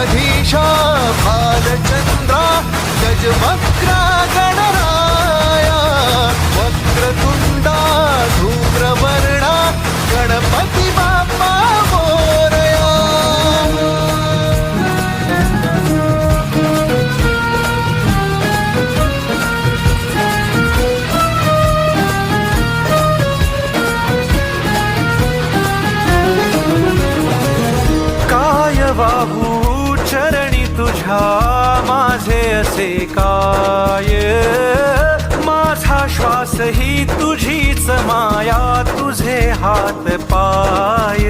गणाधीशा भालचंद्रा गजवक्रा गणराया वक्रतुंडा धूम्रवर्णा गणपती बाप्पा मोरया. बाहू चरणी तुझ्या माझे असे काय, माझा श्वास ही तुझीच माया तुझे हात पाय.